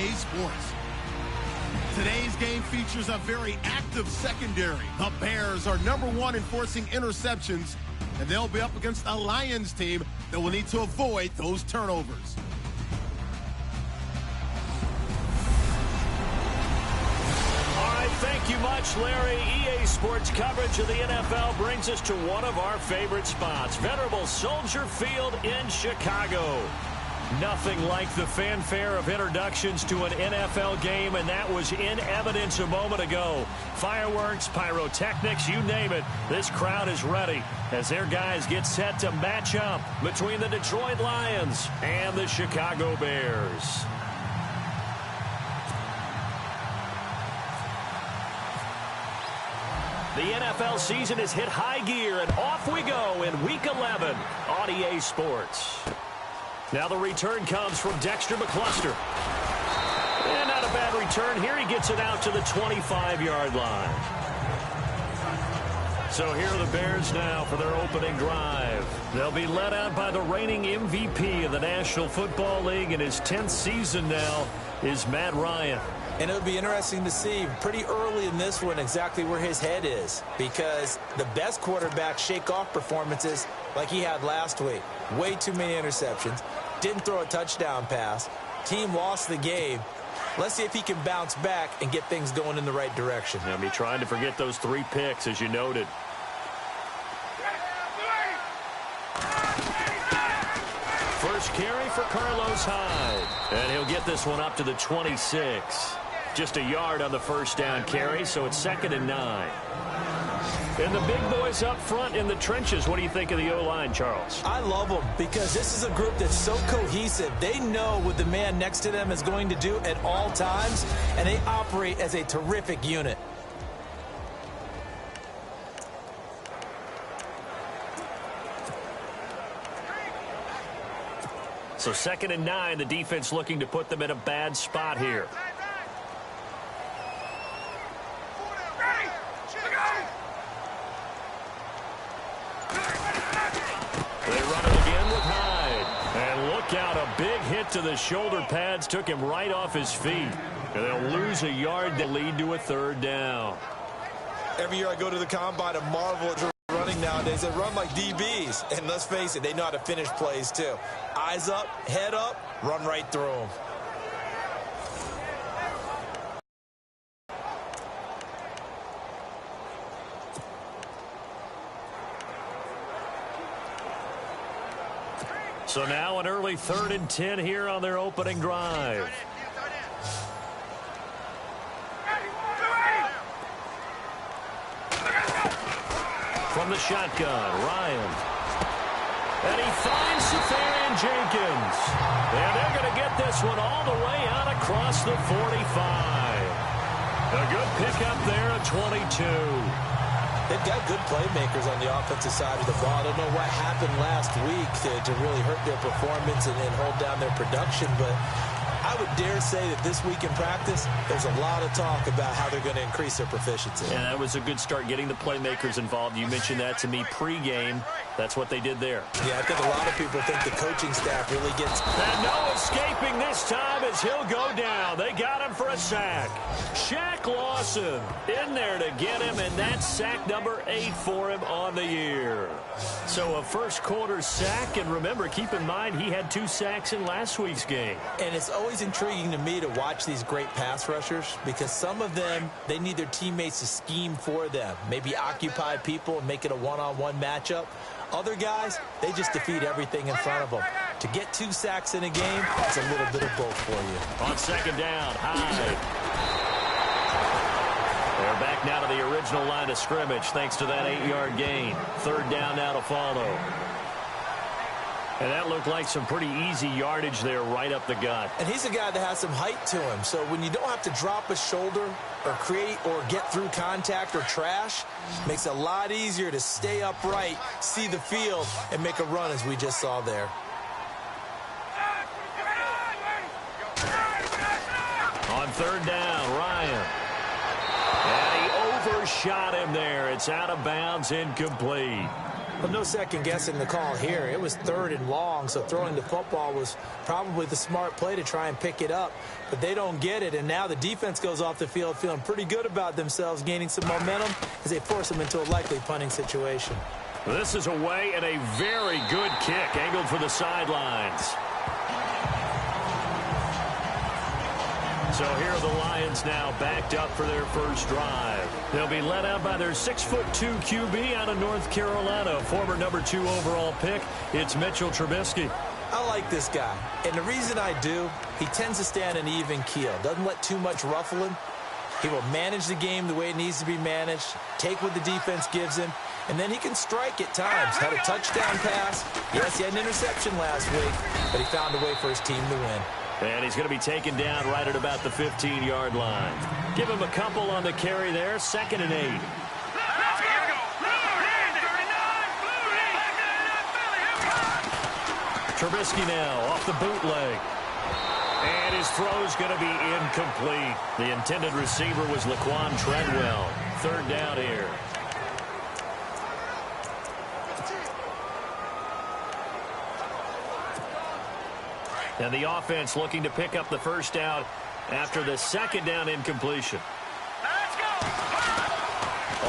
EA Sports. Today's game features a very active secondary. The Bears are #1 in forcing interceptions, and they'll be up against a Lions team that will need to avoid those turnovers. Thank you much, Larry. EA Sports coverage of the NFL brings us to one of our favorite spots, venerable Soldier Field in Chicago. Nothing like the fanfare of introductions to an NFL game, and that was in evidence a moment ago. Fireworks, pyrotechnics, you name it. This crowd is ready as their guys get set to match up between the Detroit Lions and the Chicago Bears. The NFL season has hit high gear, and off we go in Week 11 on EA Sports. Now the return comes from Dexter McCluster. And not a bad return here. He gets it out to the 25-yard line. So here are the Bears now for their opening drive. They'll be led out by the reigning MVP of the National Football League in his 10th season now is Matt Ryan. And it'll be interesting to see pretty early in this one exactly where his head is, because the best quarterbacks shake off performances like he had last week. Way too many interceptions. Didn't throw a touchdown pass. Team lost the game. Let's see if he can bounce back and get things going in the right direction. I'll be trying to forget those 3 picks, as you noted. First carry for Carlos Hyde. And he'll get this one up to the 26. Just a yard on the first down carry, so it's 2nd and 9. And the big boys up front in the trenches. What do you think of the O-line, Charles? I love them because this is a group that's so cohesive. They know what the man next to them is going to do at all times, and they operate as a terrific unit. So 2nd and 9, the defense looking to put them in a bad spot here. They run it again with Hyde. And look out, a big hit to the shoulder pads took him right off his feet. And they'll lose a yard that lead to a 3rd down. Every year I go to the combine and marvel at running nowadays. They run like DBs. And let's face it, they know how to finish plays too. Eyes up, head up, run right through them. So now an early 3rd and 10 here on their opening drive. From the shotgun, Ryan. And he finds Safarian Jenkins. And they're going to get this one all the way out across the 45. A good pickup there at 22. They've got good playmakers on the offensive side of the ball. I don't know what happened last week to really hurt their performance and hold down their production, but I would dare say that this week in practice, there's a lot of talk about how they're going to increase their proficiency. And that was a good start, getting the playmakers involved. You mentioned that to me pregame. That's what they did there. Yeah, I think a lot of people think the coaching staff really gets... And no escaping this time as he'll go down. They got him for a sack. Shaq Lawson in there to get him, and that's sack number 8 for him on the year. So a first quarter sack, and remember, keep in mind he had 2 sacks in last week's game. And it's always intriguing to me to watch these great pass rushers because some of them, they need their teammates to scheme for them. Maybe occupy people and make it a one-on-one matchup. Other guys, they just defeat everything in front of them. To get 2 sacks in a game, it's a little bit of both for you. On 2nd down, Hyde. They're back now to the original line of scrimmage thanks to that 8-yard gain. 3rd down now to follow. And that looked like some pretty easy yardage there right up the gut. And he's a guy that has some height to him. So when you don't have to drop a shoulder or create or get through contact or trash, makes it a lot easier to stay upright, see the field, and make a run as we just saw there. On 3rd down, Ryan. And he overshot him there. It's out of bounds, incomplete. Well, no second guessing the call here. It was 3rd and long, so throwing the football was probably the smart play to try and pick it up. But they don't get it, and now the defense goes off the field feeling pretty good about themselves, gaining some momentum as they force them into a likely punting situation. This is away and a very good kick, angled for the sidelines. So here are the Lions now backed up for their first drive. They'll be led out by their 6'2" QB out of North Carolina, former number 2 overall pick. It's Mitchell Trubisky. I like this guy, and the reason I do, he tends to stay on an even keel. Doesn't let too much ruffle him. He will manage the game the way it needs to be managed, take what the defense gives him, and then he can strike at times. Had a touchdown pass. Yes, he had an interception last week, but he found a way for his team to win. And he's going to be taken down right at about the 15-yard line. Give him a couple on the carry there, 2nd and 8. Trubisky now off the bootleg. And his throw's going to be incomplete. The intended receiver was Laquan Treadwell. 3rd down here. And the offense looking to pick up the first down after the 2nd down incompletion. Let's go.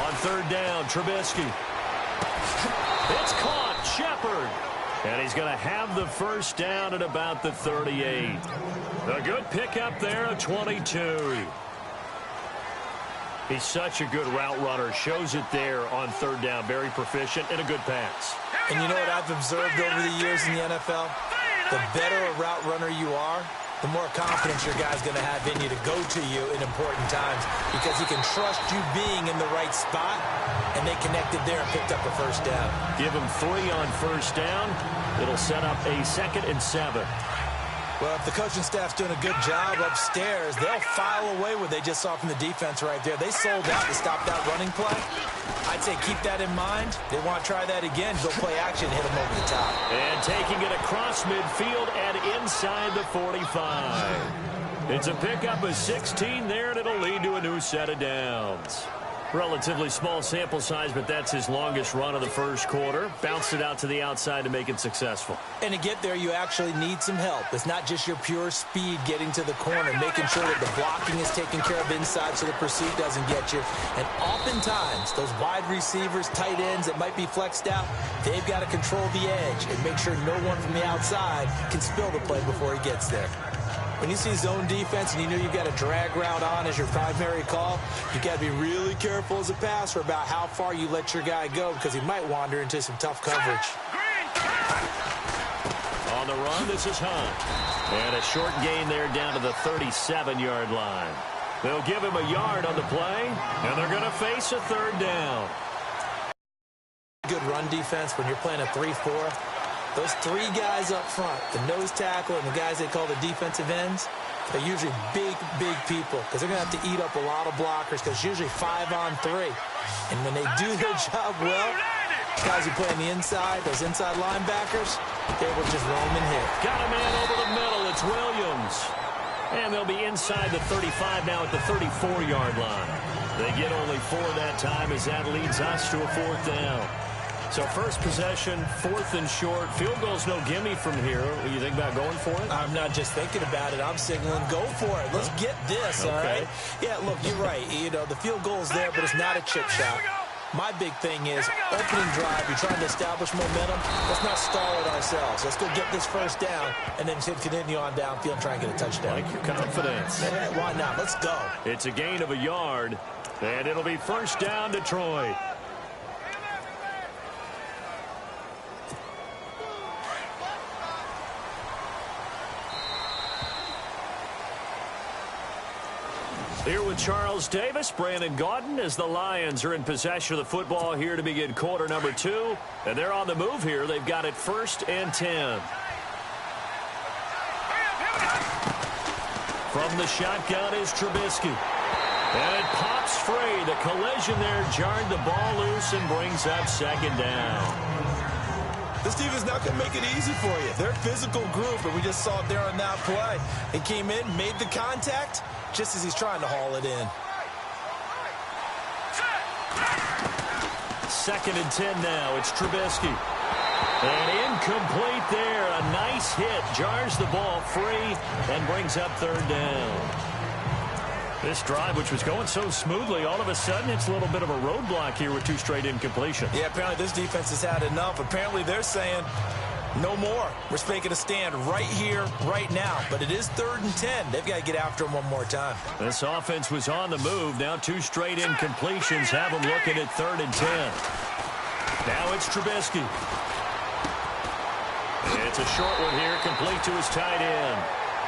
On 3rd down, Trubisky. It's caught, Shepard. And he's going to have the first down at about the 38. A good pickup there at 22. He's such a good route runner. Shows it there on 3rd down. Very proficient and a good pass. And you know what I've observed over the years in the NFL? The better a route runner you are, the more confidence your guy's going to have in you to go to you in important times because he can trust you being in the right spot, and they connected there and picked up a first down. Give him 3 on first down. It'll set up a 2nd and 7. Well, if the coaching staff's doing a good job upstairs, they'll file away what they just saw from the defense right there. They sold out to stop that running play. I'd say keep that in mind. They want to try that again. Go play action, hit them over the top. And taking it across midfield and inside the 45. It's a pickup of 16 there, and it'll lead to a new set of downs. Relatively small sample size, but that's his longest run of the first quarter. Bounced it out to the outside to make it successful. And to get there, you actually need some help. It's not just your pure speed getting to the corner, making sure that the blocking is taken care of inside so the pursuit doesn't get you. And oftentimes, those wide receivers, tight ends that might be flexed out, they've got to control the edge and make sure no one from the outside can spill the play before he gets there. When you see zone defense and you know you've got a drag route on as your primary call, you've got to be really careful as a passer about how far you let your guy go because he might wander into some tough coverage. On the run, this is Hunt. And a short gain there down to the 37-yard line. They'll give him a yard on the play, and they're going to face a 3rd down. Good run defense when you're playing a 3-4. Those 3 guys up front, the nose tackle and the guys they call the defensive ends, they're usually big people because they're going to have to eat up a lot of blockers because it's usually 5 on 3. And when they do their job well, guys who play on the inside, those inside linebackers, they will just roam and hit. Got a man over the middle. It's Williams. And they'll be inside the 35 now at the 34-yard line. They get only 4 that time as that leads us to a 4th down. So first possession, 4th and short. Field goal's no gimme from here. What do you think about going for it? I'm not just thinking about it. I'm signaling go for it. Let's get this, all right? Yeah, look, you're right. You know, the field goal's there, but it's not a chip shot. My big thing is opening drive. You're trying to establish momentum. Let's not stall it ourselves. Let's go get this first down and then continue on downfield and try and get a touchdown. Like your confidence. Yeah, why not? Let's go. It's a gain of a yard, and it'll be first down, Detroit. Here with Charles Davis, Brandon Gaudin, as the Lions are in possession of the football here to begin quarter number 2. And they're on the move here. They've got it 1st and 10. From the shotgun is Trubisky. And it pops free. The collision there jarred the ball loose and brings up 2nd down. This team is not going to make it easy for you. They're a physical group, and we just saw it there on that play. He came in, made the contact, just as he's trying to haul it in. 2nd and 10 now. It's Trubisky. And incomplete there. A nice hit. Jars the ball free and brings up 3rd down. This drive, which was going so smoothly, all of a sudden it's a little bit of a roadblock here with 2 straight incompletions. Yeah, apparently this defense has had enough. Apparently they're saying no more. We're making a stand right here, right now. But it is 3rd and 10. They've got to get after him one more time. This offense was on the move. Now 2 straight incompletions have them looking at 3rd and 10. Now it's Trubisky. It's a short one here, complete to his tight end.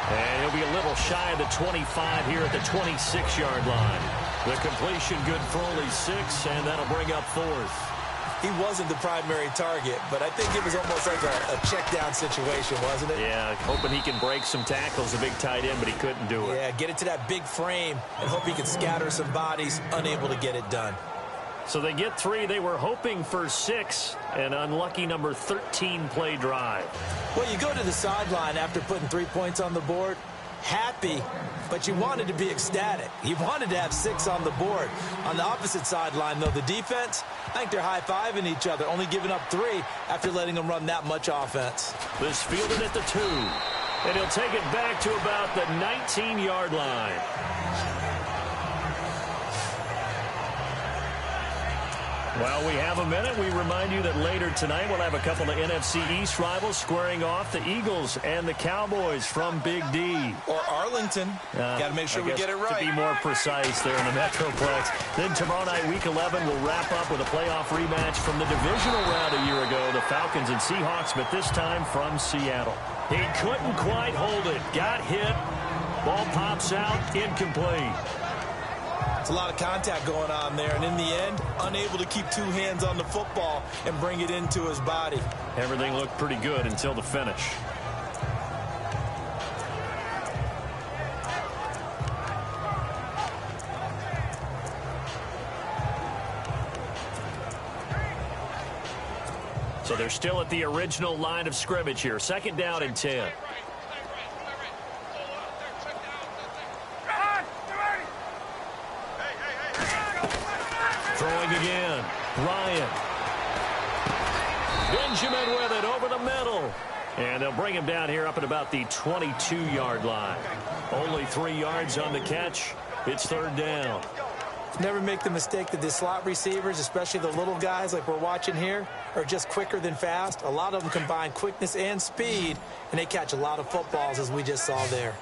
And he'll be a little shy of the 25 here at the 26-yard line. The completion good for only 6, and that'll bring up 4th. He wasn't the primary target, but I think it was almost like a check-down situation, wasn't it? Yeah, hoping he can break some tackles, a big tight end, but he couldn't do it. Yeah, get it to that big frame and hope he can scatter some bodies, unable to get it done. So they get 3. They were hoping for 6. An unlucky number 13 play drive. Well, you go to the sideline after putting 3 points on the board, happy, but you wanted to be ecstatic. You wanted to have 6 on the board. On the opposite sideline, though, the defense, I think they're high-fiving each other, only giving up 3 after letting them run that much offense. This fielded at the 2. And he'll take it back to about the 19-yard line. Well, we have a minute. We remind you that later tonight we'll have a couple of NFC East rivals squaring off, the Eagles and the Cowboys from Big D. Or Arlington. Got to make sure we get it right. To be more precise there in the Metroplex. Then tomorrow night, Week 11, we'll wrap up with a playoff rematch from the divisional round a year ago, the Falcons and Seahawks, but this time from Seattle. He couldn't quite hold it. Got hit. Ball pops out. Incomplete. It's a lot of contact going on there, and in the end, unable to keep 2 hands on the football and bring it into his body. Everything looked pretty good until the finish. So they're still at the original line of scrimmage here. 2nd down and 10. Throwing again. Ryan. Benjamin with it over the middle. And they'll bring him down here up at about the 22-yard line. Only 3 yards on the catch. It's 3rd down. Never make the mistake that the slot receivers, especially the little guys like we're watching here, are just quicker than fast. A lot of them combine quickness and speed, and they catch a lot of footballs, as we just saw there.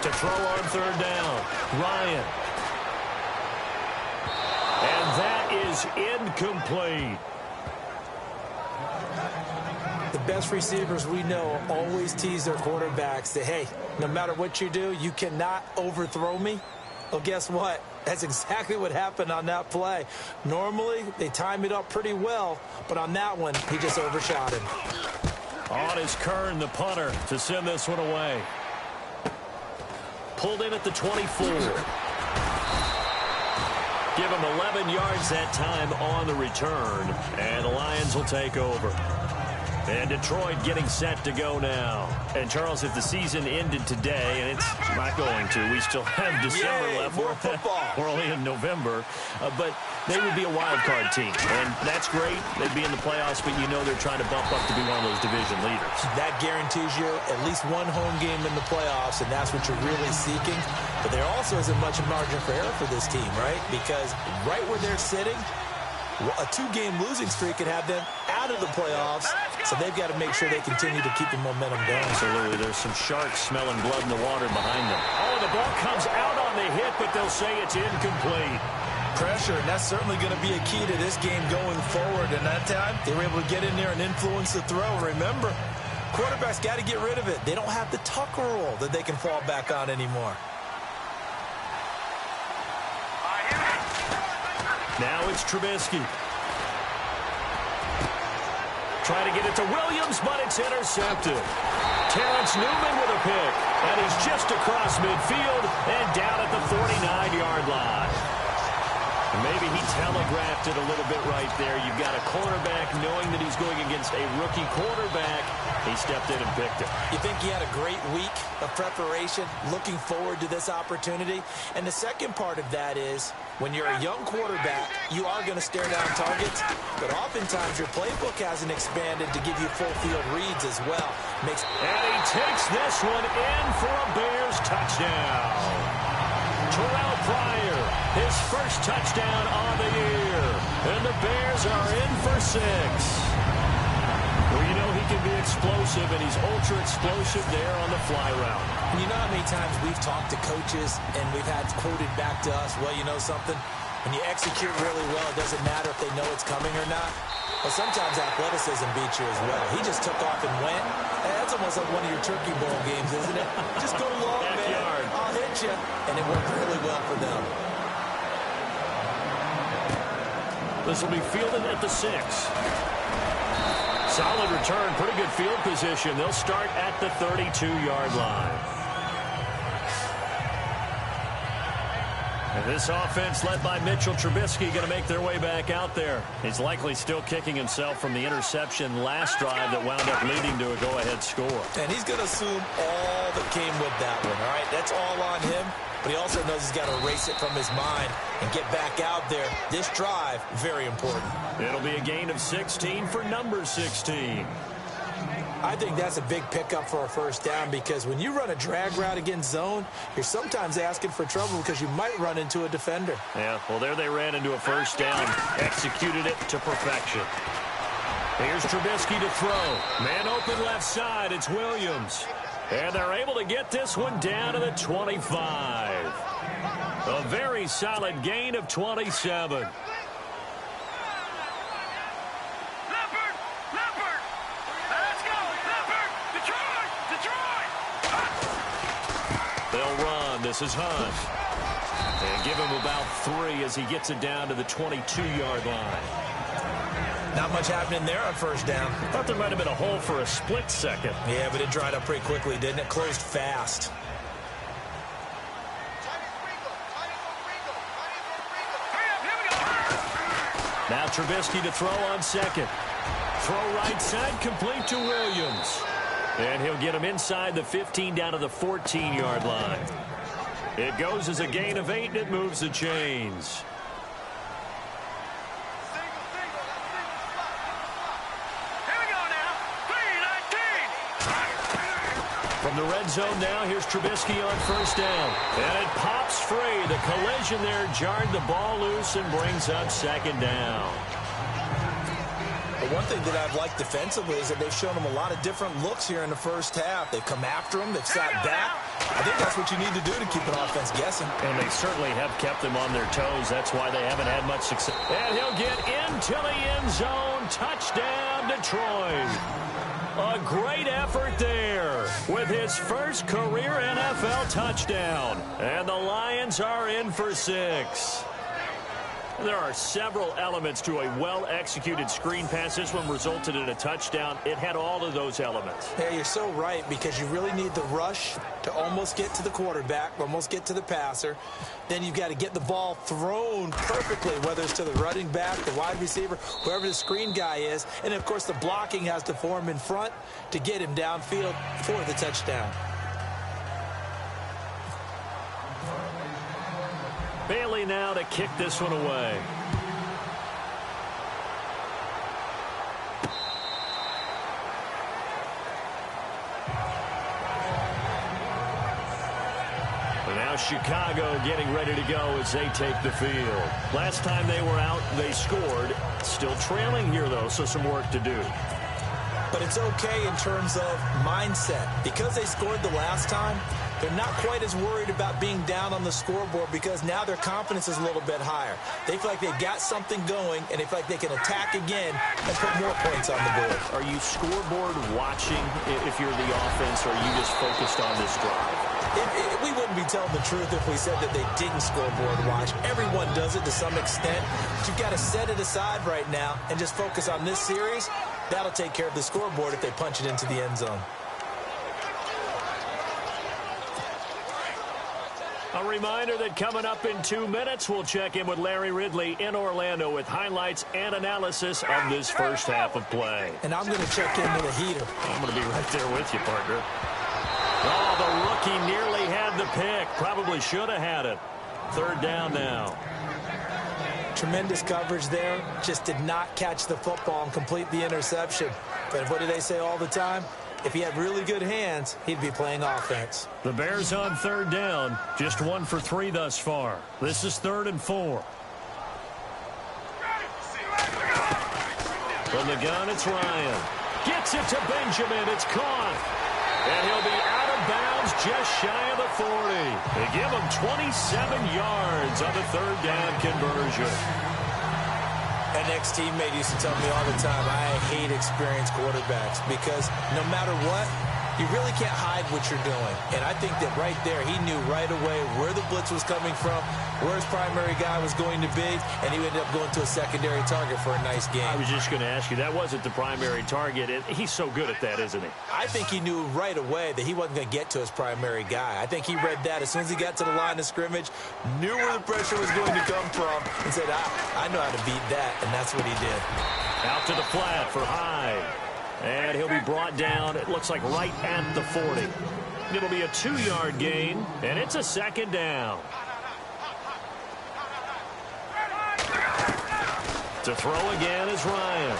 To throw on 3rd down, Ryan. And that is incomplete. The best receivers we know always tease their quarterbacks that, hey, no matter what you do, you cannot overthrow me. Well, guess what? That's exactly what happened on that play. Normally, they time it up pretty well, but on that one, he just overshot him. On is Kern, the punter, to send this one away. Pulled in at the 24. Give him 11 yards that time on the return. And the Lions will take over. And Detroit getting set to go now. And, Charles, if the season ended today, and it's not going to, we still have December left. More football. We're only in November. But they would be a wild card team. And that's great. They'd be in the playoffs, but you know they're trying to bump up to be one of those division leaders. That guarantees you at least 1 home game in the playoffs, and that's what you're really seeking. But there also isn't much margin for error for this team, right? Because right where they're sitting, a 2-game losing streak could have them out of the playoffs, so they've got to make sure they continue to keep the momentum going. Absolutely. There's some sharks smelling blood in the water behind them. Oh, the ball comes out on the hit, but they'll say it's incomplete. Pressure, and that's certainly going to be a key to this game going forward. And that time, they were able to get in there and influence the throw. Remember, quarterbacks got to get rid of it. They don't have the Tucker rule that they can fall back on anymore. Now it's Trubisky. Trying to get it to Williams, but it's intercepted. Terrence Newman with a pick. And he's just across midfield and down at the 49-yard line. Maybe he telegraphed it a little bit right there. You've got a cornerback knowing that he's going against a rookie quarterback. He stepped in and picked it. You think he had a great week of preparation, looking forward to this opportunity? And the second part of that is, when you're a young quarterback, you are going to stare down targets, but oftentimes your playbook hasn't expanded to give you full field reads as well. And he takes this one in for a Bears touchdown. Terrell Pryor, his first touchdown on the year. And the Bears are in for 6. Well, you know he can be explosive, and he's ultra-explosive there on the fly route. You know how many times we've talked to coaches, and we've had quoted back to us, well, you know something? When you execute really well, it doesn't matter if they know it's coming or not. Well, sometimes athleticism beats you as well. He just took off and went. And that's almost like one of your Turkey Bowl games, isn't it? Just go long, man. I'll hit you. And it worked really well for them. This will be fielded at the 6. Solid return, pretty good field position. They'll start at the 32-yard line. And this offense led by Mitchell Trubisky going to make their way back out there. He's likely still kicking himself from the interception last drive that wound up leading to a go-ahead score. And he's going to assume all that came with that one, all right? That's all on him. But he also knows he's got to erase it from his mind and get back out there. This drive, very important. It'll be a gain of 16 for number 16. I think that's a big pickup for a first down, because when you run a drag route against zone, you're sometimes asking for trouble because you might run into a defender. Yeah, well, there they ran into a first down. Executed it to perfection. Here's Trubisky to throw. Man open left side. It's Williams. And they're able to get this one down to the 25. A very solid gain of 27. They'll run. This is Hunt. And give him about 3 as he gets it down to the 22-yard line. Not much happening there on first down. Thought there might have been a hole for a split second. Yeah, but it dried up pretty quickly, didn't it? Closed fast. Now Trubisky to throw on second. Throw right side, complete to Williams. And he'll get him inside the 15 down to the 14-yard line. It goes as a gain of 8, and it moves the chains. From the red zone now, here's Trubisky on first down. And it pops free. The collision there jarred the ball loose and brings up second down. The one thing that I've liked defensively is that they've shown them a lot of different looks here in the first half. They've come after him. They've sat back. I think that's what you need to do to keep an offense guessing. And they certainly have kept them on their toes. That's why they haven't had much success. And he'll get into the end zone. Touchdown, Detroit. A great effort there with his first career NFL touchdown. And the Lions are in for 6. There are several elements to a well-executed screen pass. This one resulted in a touchdown. It had all of those elements. Yeah, you're so right, because you really need the rush to almost get to the quarterback, almost get to the passer. Then you've got to get the ball thrown perfectly, whether it's to the running back, the wide receiver, whoever the screen guy is. And, of course, the blocking has to form in front to get him downfield for the touchdown. Bailey now to kick this one away. And now Chicago getting ready to go as they take the field. Last time they were out, they scored. Still trailing here, though, so some work to do. But it's okay in terms of mindset. Because they scored the last time, they're not quite as worried about being down on the scoreboard, because now their confidence is a little bit higher. They feel like they've got something going, and they feel like they can attack again and put more points on the board. Are you scoreboard watching if you're the offense, or are you just focused on this drive? We wouldn't be telling the truth if we said that they didn't scoreboard watch. Everyone does it to some extent. But you've got to set it aside right now and just focus on this series. That'll take care of the scoreboard if they punch it into the end zone. A reminder that coming up in 2 minutes, we'll check in with Larry Ridley in Orlando with highlights and analysis of this first half of play. And I'm going to check in with a heater. I'm going to be right there with you, partner. Oh, the rookie nearly had the pick. Probably should have had it. Third down now. Tremendous coverage there. Just did not catch the football and complete the interception. But what do they say all the time? If he had really good hands, he'd be playing offense. The Bears on third down. Just 1 for 3 thus far. This is 3rd and 4. From the gun, it's Ryan. Gets it to Benjamin. It's caught. And he'll be out of bounds just shy of the 40. They give him 27 yards on the third down conversion. An ex-teammate used to tell me all the time, I hate experienced quarterbacks because no matter what, you really can't hide what you're doing. And I think that right there, he knew right away where the blitz was coming from, where his primary guy was going to be, and he ended up going to a secondary target for a nice game. I was just going to ask you, that wasn't the primary target. He's so good at that, isn't he? I think he knew right away that he wasn't going to get to his primary guy. I think he read that as soon as he got to the line of scrimmage, knew where the pressure was going to come from, and said, I know how to beat that, and that's what he did. Out to the flat for Hyde. And he'll be brought down, it looks like right at the 40. It'll be a 2-yard gain, and it's a second down. To throw again is Ryan.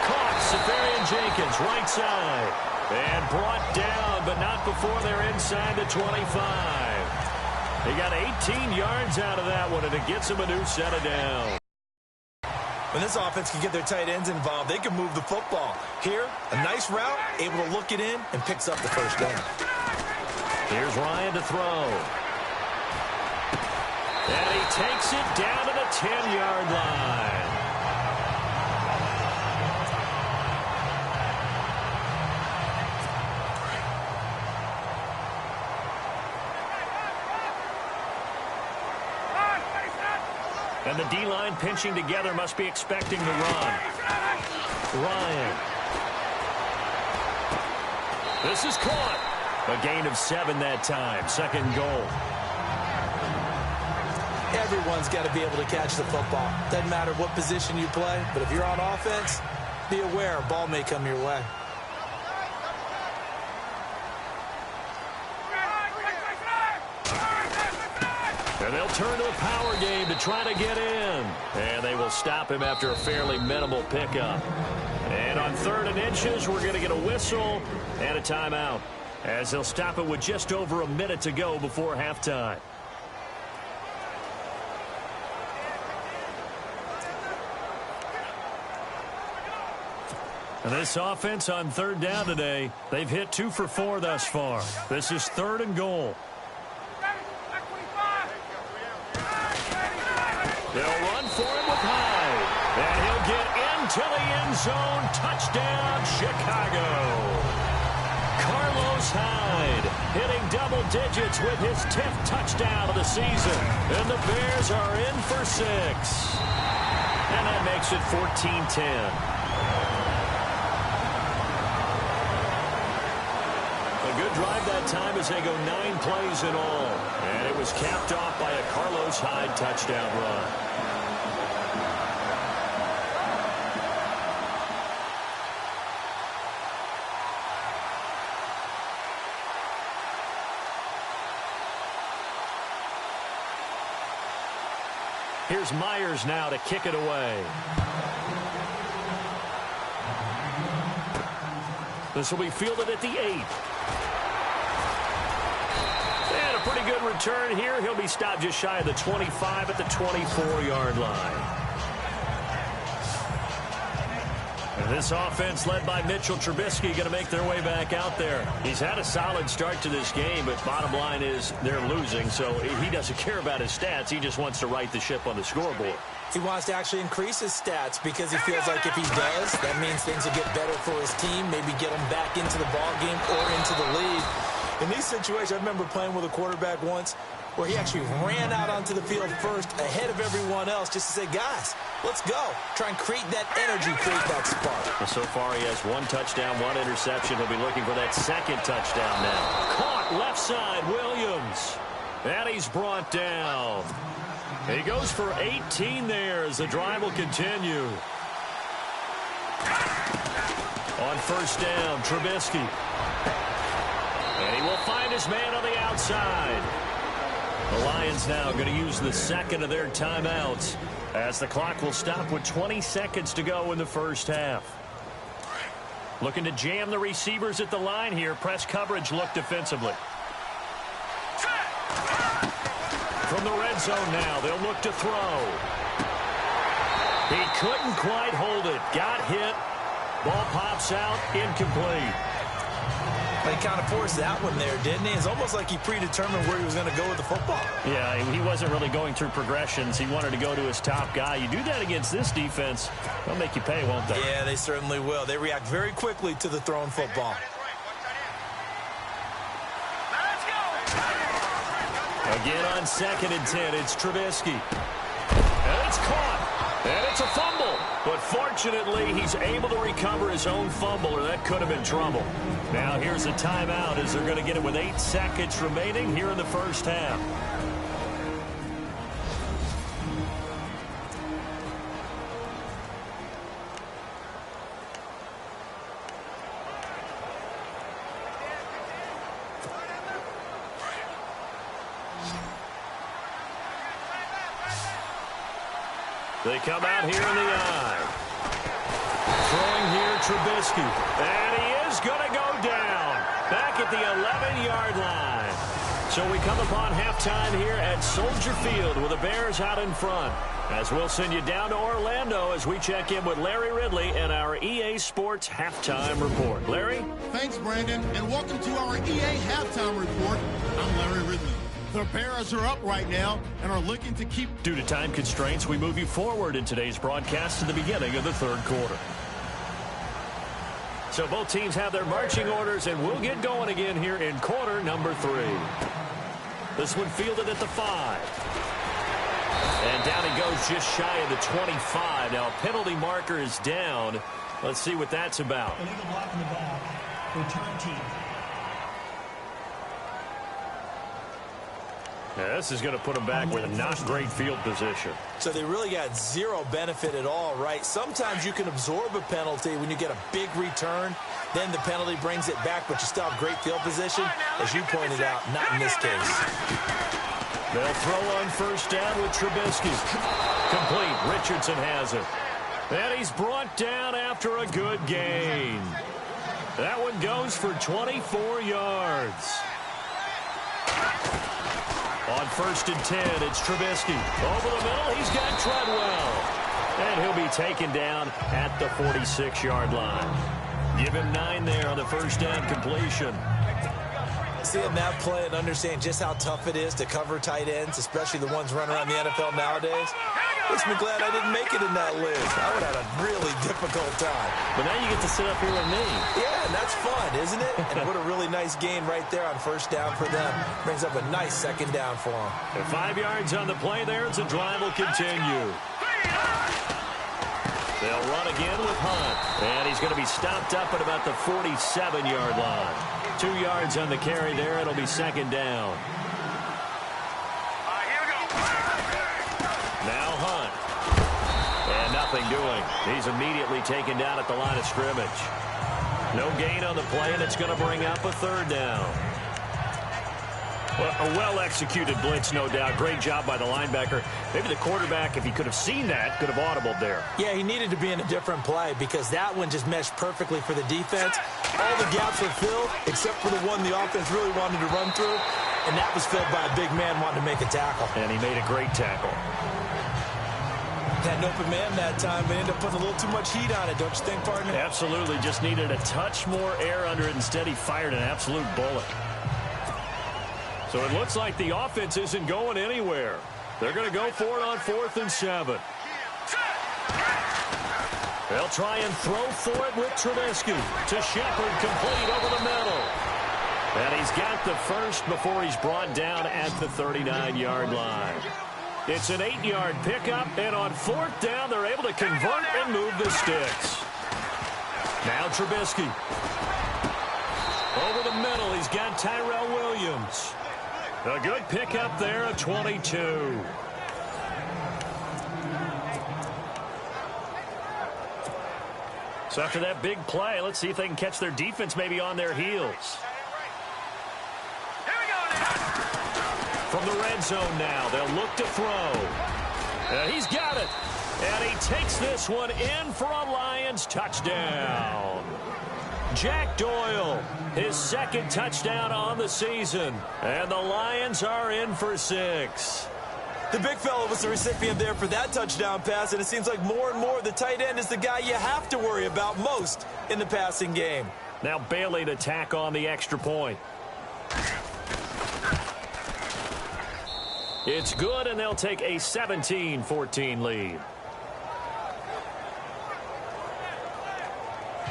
Caught, Safarian Jenkins, right side. And brought down, but not before they're inside the 25. He got 18 yards out of that one, and it gets him a new set of downs. When this offense can get their tight ends involved, they can move the football. Here, a nice route, able to look it in, and picks up the first down. Here's Ryan to throw. And he takes it down to the 10-yard line. And the D-line pinching together must be expecting the run. Ryan. This is caught. A gain of 7 that time. Second goal. Everyone's got to be able to catch the football. Doesn't matter what position you play, but if you're on offense, be aware a ball may come your way. And they'll turn to a power game to try to get in. And they will stop him after a fairly minimal pickup. And on 3rd and inches, we're going to get a whistle and a timeout, as they'll stop it with just over a minute to go before halftime. And this offense on 3rd down today, they've hit 2 for 4 thus far. This is 3rd and goal. They'll run for him with Hyde. And he'll get into the end zone. Touchdown, Chicago. Carlos Hyde hitting double digits with his 10th touchdown of the season. And the Bears are in for 6. And that makes it 14-10. A good drive that time as they go 9 plays in all. And it was capped off by a Carlos Hyde touchdown run. Here's Myers now to kick it away. This will be fielded at the 8. And a pretty good return here. He'll be stopped just shy of the 25 at the 24-yard line. And this offense led by Mitchell Trubisky going to make their way back out there. He's had a solid start to this game, but bottom line is they're losing, so he doesn't care about his stats. He just wants to right the ship on the scoreboard. He wants to actually increase his stats because he feels like if he does, that means things will get better for his team, maybe get him back into the ball game or into the lead. In these situations, I remember playing with a quarterback once where he actually ran out onto the field first ahead of everyone else just to say, guys, let's go. Try and create that energy, create that spark. Well, so far he has 1 touchdown, 1 interception. He'll be looking for that 2nd touchdown now. Caught left side, Williams. And he's brought down. He goes for 18 there as the drive will continue. On first down, Trubisky. And he will find his man on the outside. The Lions now going to use the second of their timeouts as the clock will stop with 20 seconds to go in the first half. Looking to jam the receivers at the line here. Press coverage look defensively. From the red zone now, they'll look to throw. He couldn't quite hold it. Got hit. Ball pops out. Incomplete. He kind of forced that one there, didn't he? It's almost like he predetermined where he was going to go with the football. Yeah, he wasn't really going through progressions. He wanted to go to his top guy. You do that against this defense, they'll make you pay, won't they? Yeah, they certainly will. They react very quickly to the thrown football. Again on 2nd and 10, it's Trubisky. And it's caught. And it's a fumble. But fortunately, he's able to recover his own fumble, or that could have been trouble. Now here's a timeout as they're going to get it with 8 seconds remaining here in the first half. They come out here in the eye. Throwing here, Trubisky. And he is going to go down. Back at the 11-yard line. So we come upon halftime here at Soldier Field with the Bears out in front. As we'll send you down to Orlando as we check in with Larry Ridley and our EA Sports Halftime Report. Larry? Thanks, Brandon, and welcome to our EA Halftime Report. I'm Larry Ridley. The Bears are up right now and are looking to keep... Due to time constraints, we move you forward in today's broadcast to the beginning of the third quarter. So both teams have their marching orders, and we'll get going again here in quarter number 3. This one fielded at the 5. And down he goes just shy of the 25. Now a penalty marker is down. Let's see what that's about. Illegal block in the back. Return team. Yeah, this is going to put them back with a not great field position. So they really got zero benefit at all, right? Sometimes you can absorb a penalty when you get a big return. Then the penalty brings it back, but you still have great field position. As you pointed out, not in this case. They'll throw on first down with Trubisky. Complete. Richardson has it. And he's brought down after a good gain. That one goes for 24 yards. On first and 10, it's Trubisky. Over the middle, he's got Treadwell. And he'll be taken down at the 46-yard line. Give him 9 there on the first down completion. Seeing that play and understanding just how tough it is to cover tight ends, especially the ones running around the NFL nowadays, makes me glad I didn't make it in that list. I would have had a really difficult time. But now you get to sit up here with me. Yeah, and that's fun, isn't it? And what a really nice gain right there on first down for them. Brings up a nice second down for them. And 5 yards on the play there as the drive will continue. They'll run again with Hunt. And he's going to be stopped up at about the 47-yard line. 2 yards on the carry there. It'll be second down. Now Hunt. And nothing doing. He's immediately taken down at the line of scrimmage. No gain on the play, and it's going to bring up a third down. Well, a well-executed blitz, no doubt. Great job by the linebacker. Maybe the quarterback, if he could have seen that, could have audibled there. Yeah, he needed to be in a different play because that one just meshed perfectly for the defense. All the gaps were filled except for the one the offense really wanted to run through, and that was filled by a big man wanting to make a tackle. And he made a great tackle. Had an open man that time, but ended up putting a little too much heat on it, don't you think, partner? Absolutely. Just needed a touch more air under it. Instead, he fired an absolute bullet. So it looks like the offense isn't going anywhere. They're going to go for it on 4th and 7. They'll try and throw for it with Trubisky. To Shepard, complete over the middle. And he's got the first before he's brought down at the 39-yard line. It's an 8-yard pickup, and on 4th down, they're able to convert and move the sticks. Now Trubisky. Over the middle, he's got Tyrell Williams. A good pickup there at 22. So after that big play, let's see if they can catch their defense maybe on their heels. From the red zone now, they'll look to throw. He's got it. And he takes this one in for a Lions touchdown. Jack Doyle, his second touchdown on the season. And the Lions are in for 6. The big fella was the recipient there for that touchdown pass, and it seems like more and more the tight end is the guy you have to worry about most in the passing game. Now Bailey to tack on the extra point. It's good, and they'll take a 17-14 lead.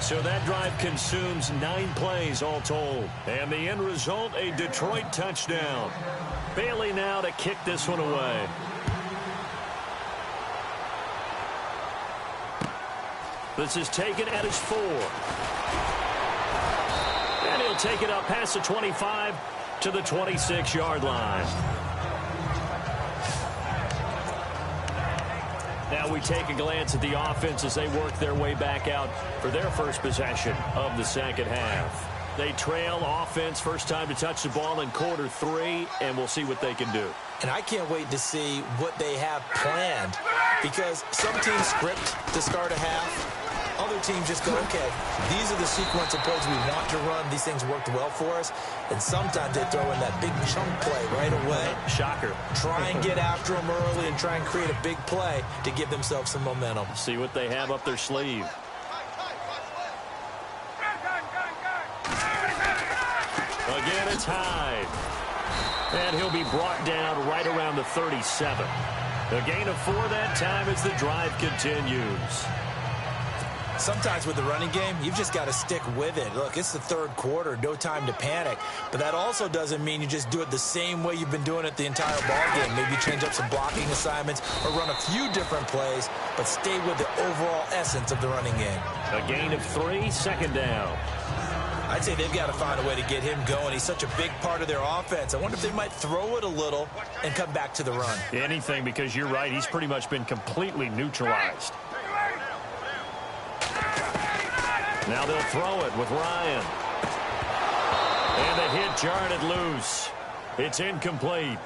So that drive consumes 9 plays all told. And the end result, a Detroit touchdown. Bailey now to kick this one away. This is taken at his 4. And he'll take it up past the 25 to the 26-yard line. Now we take a glance at the offense as they work their way back out for their first possession of the second half. They trail offense first time to touch the ball in quarter 3, and we'll see what they can do. And I can't wait to see what they have planned, because some teams script to start a half. Other teams just go, okay, these are the sequence of plays we want to run. These things worked well for us. And sometimes they throw in that big chunk play right away. Shocker. Try and get after them early and try and create a big play to give themselves some momentum. See what they have up their sleeve. Again, it's Hyde. And he'll be brought down right around the 37. A gain of 4 that time as the drive continues. Sometimes with the running game, you've just got to stick with it. Look, it's the third quarter, no time to panic. But that also doesn't mean you just do it the same way you've been doing it the entire ball game. Maybe change up some blocking assignments or run a few different plays, but stay with the overall essence of the running game. A gain of 3, second down. I'd say they've got to find a way to get him going. He's such a big part of their offense. I wonder if they might throw it a little and come back to the run. Anything, because you're right. He's pretty much been completely neutralized. Now they'll throw it with Ryan. And the hit jarred it loose. It's incomplete.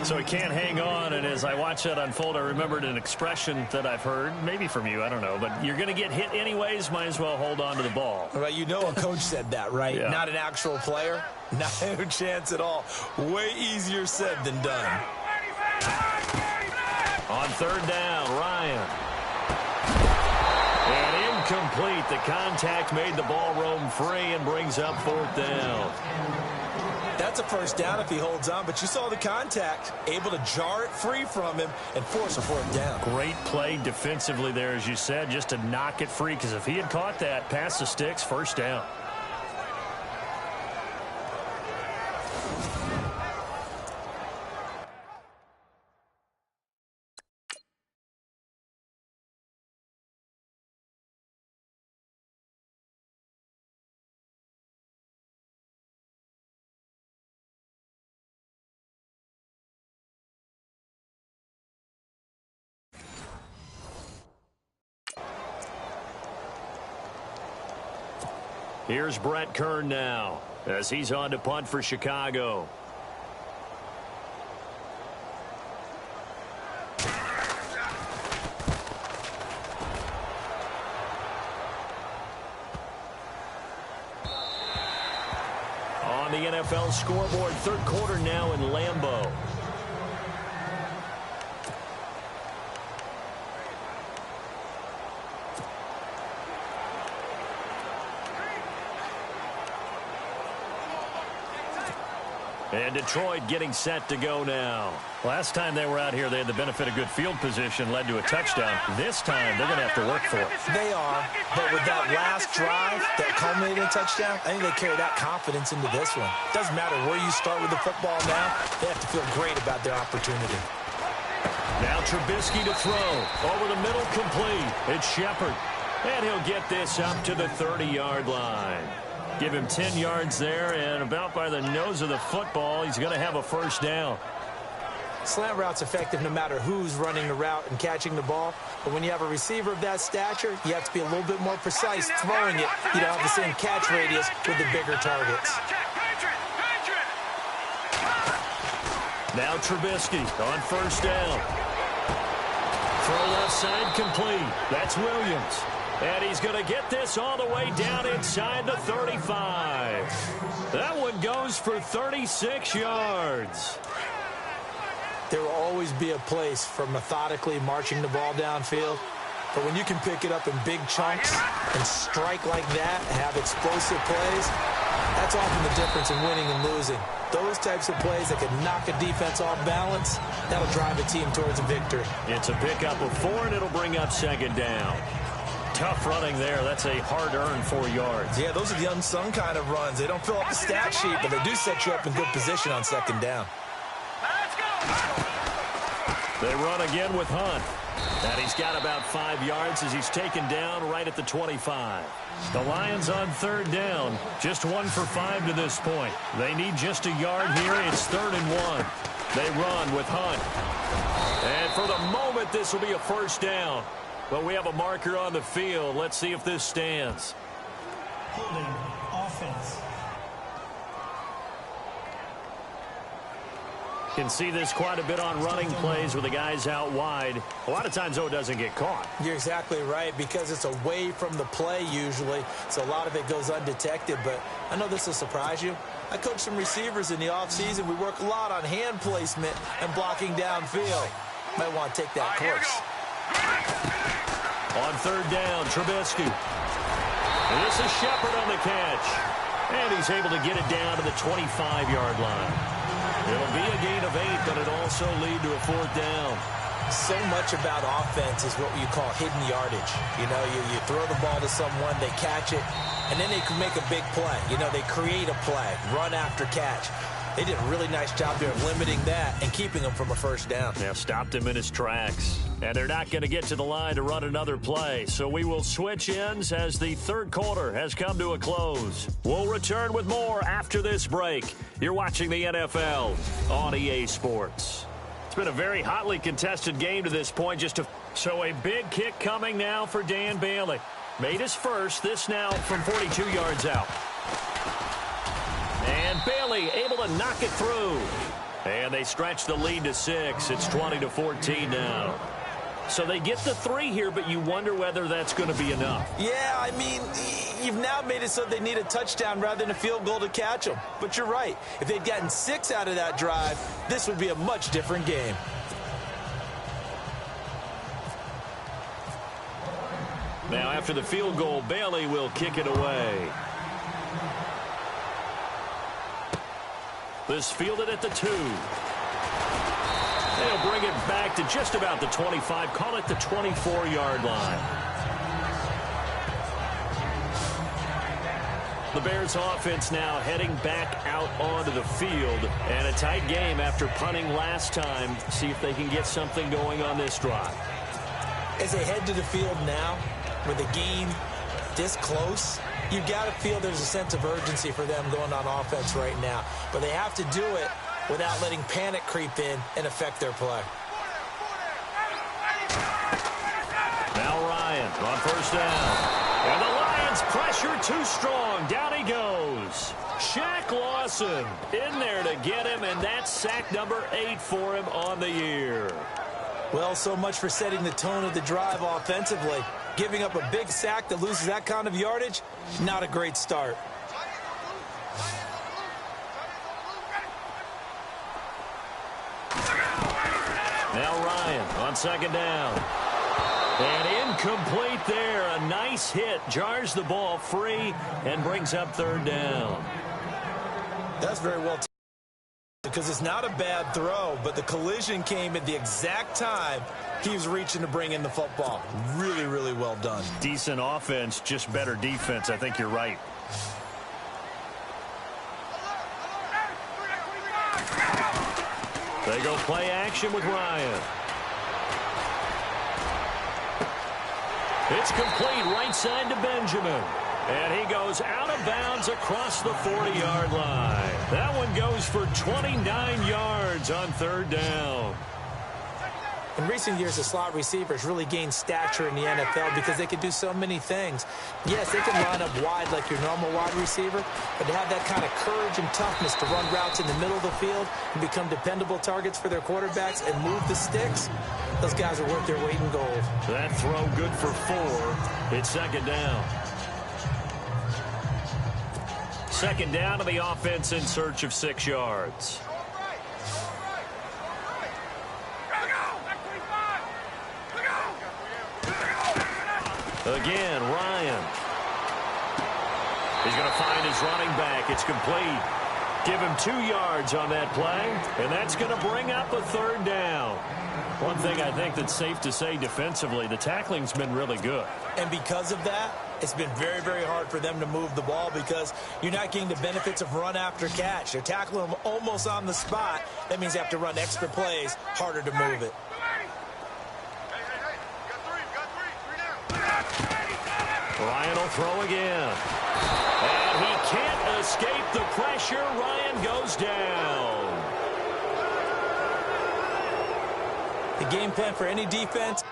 So he can't hang on, and as I watch that unfold, I remembered an expression that I've heard, maybe from you, I don't know, but you're going to get hit anyways, might as well hold on to the ball. Well, you know a coach said that, right? Yeah. Not an actual player. No chance at all. Way easier said than done. On third down, Ryan. And incomplete. The contact made the ball roam free and brings up 4th down. That's a first down if he holds on, but you saw the contact, able to jar it free from him and force a 4th down. Great play defensively there, as you said, just to knock it free, because if he had caught that, past the sticks, first down. Here's Brett Kern now as he's on to punt for Chicago. On the NFL scoreboard, third quarter now in Lambeau. And Detroit getting set to go now. Last time they were out here, they had the benefit of good field position, led to a touchdown. This time, they're going to have to work for it. They are, but with that last drive that culminated in a touchdown, I think they carry that confidence into this one. Doesn't matter where you start with the football now, they have to feel great about their opportunity. Now Trubisky to throw. Over the middle, complete. It's Shepard. And he'll get this up to the 30-yard line. Give him 10 yards there, and about by the nose of the football, he's going to have a first down. Slant route's effective no matter who's running the route and catching the ball. But when you have a receiver of that stature, you have to be a little bit more precise throwing it. You don't have the same catch radius with the bigger targets. Now Trubisky on first down. Throw left side complete. That's Williams. And he's going to get this all the way down inside the 35. That one goes for 36 yards. There will always be a place for methodically marching the ball downfield. But when you can pick it up in big chunks and strike like that, have explosive plays, that's often the difference in winning and losing. Those types of plays that can knock a defense off balance, that'll drive a team towards a victory. It's a pickup of 4, and it'll bring up second down. Tough running there. That's a hard-earned 4 yards. Yeah, those are the unsung kind of runs. They don't fill up the stat sheet, but they do set you up in good position on second down. They run again with Hunt. And he's got about 5 yards as he's taken down right at the 25. The Lions on third down. Just 1 for 5 to this point. They need just a yard here. It's 3rd and 1. They run with Hunt. And for the moment, this will be a first down. But we have a marker on the field. Let's see if this stands. Holding offense. Can see this quite a bit on running plays with the guys out wide. A lot of times, though, it doesn't get caught. You're exactly right, because it's away from the play usually, so a lot of it goes undetected. But I know this will surprise you. I coach some receivers in the offseason. We work a lot on hand placement and blocking downfield. Might want to take that course. On third down, Trubisky. And this is Shepard on the catch. And he's able to get it down to the 25-yard line. It'll be a gain of 8, but it'll also lead to a 4th down. So much about offense is what you call hidden yardage. You know, you throw the ball to someone, they catch it, and then they can make a big play. You know, they create a play, run after catch. They did a really nice job there of limiting that and keeping him from a first down. Now stopped him in his tracks. And they're not going to get to the line to run another play. So we will switch ends as the third quarter has come to a close. We'll return with more after this break. You're watching the NFL on EA Sports. It's been a very hotly contested game to this point. So a big kick coming now for Dan Bailey. Made his first. This now from 42 yards out. And Bailey able to knock it through. And they stretch the lead to 6. It's 20-14 now. So they get the 3 here, but you wonder whether that's going to be enough. Yeah, I mean, you've now made it so they need a touchdown rather than a field goal to catch them. But you're right. If they'd gotten 6 out of that drive, this would be a much different game. Now, after the field goal, Bailey will kick it away. This fielded at the 2. They'll bring it back to just about the 25. Call it the 24-yard line. The Bears offense now heading back out onto the field. And a tight game after punting last time. See if they can get something going on this drive. As they head to the field now, with the game this close, you've got to feel there's a sense of urgency for them going on offense right now. But they have to do it without letting panic creep in and affect their play. Now Ryan on first down. And the Lions pressure too strong. Down he goes. Shaq Lawson in there to get him, and that's sack number 8 for him on the year. Well, so much for setting the tone of the drive offensively. Giving up a big sack that loses that kind of yardage, not a great start. Now Ryan on second down. And incomplete there. A nice hit. Jars the ball free and brings up third down. That's very well taken, because it's not a bad throw, but the collision came at the exact time he was reaching to bring in the football. Really, really well done. Decent offense, just better defense. I think you're right. They go play action with Ryan. It's complete right side to Benjamin. And he goes out of of bounds across the 40-yard line. That one goes for 29 yards on third down. In recent years, the slot receivers really gained stature in the NFL because they can do so many things. Yes, they can line up wide like your normal wide receiver, but to have that kind of courage and toughness to run routes in the middle of the field and become dependable targets for their quarterbacks and move the sticks, those guys are worth their weight in gold. That throw good for 4. It's second down. Second down to the offense in search of 6 yards. Again, Ryan. He's going to find his running back. It's complete. Give him 2 yards on that play, and that's going to bring up a third down. One thing I think that's safe to say defensively, the tackling's been really good. And because of that, it's been very, very hard for them to move the ball because you're not getting the benefits of run after catch. They're tackling them almost on the spot. That means you have to run extra plays, harder to move it. Ryan will throw again. And he can't escape the pressure. Ryan goes down. The game plan for any defense.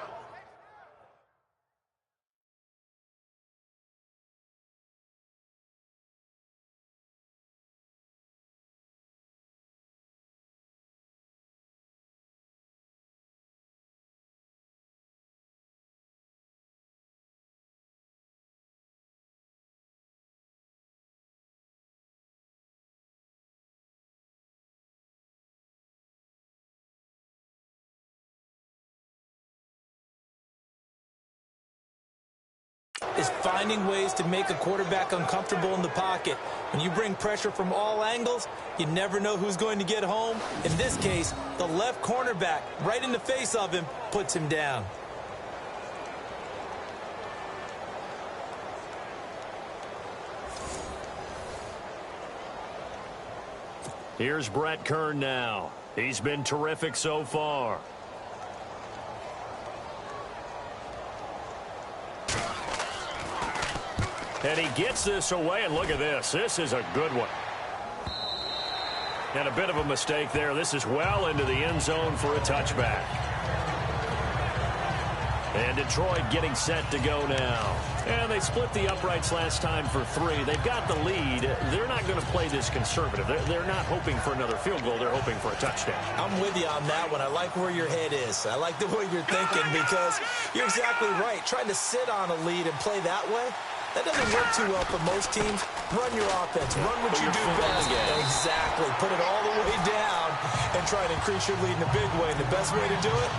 Is finding ways to make a quarterback uncomfortable in the pocket. When you bring pressure from all angles, you never know who's going to get home. In this case, the left cornerback, right in the face of him, puts him down. Here's Brett Kern now. He's been terrific so far. And he gets this away, and look at this. This is a good one. And a bit of a mistake there. This is well into the end zone for a touchback. And Detroit getting set to go now. And they split the uprights last time for 3. They've got the lead. They're not going to play this conservative. They're not hoping for another field goal. They're hoping for a touchdown. I'm with you on that one. I like where your head is. I like the way you're thinking because you're exactly right. Trying to sit on a lead and play that way, that doesn't work too well for most teams. Run your offense. Run what you do best. Exactly. Put it all the way down and try to increase your lead in a big way. And the best way to do it,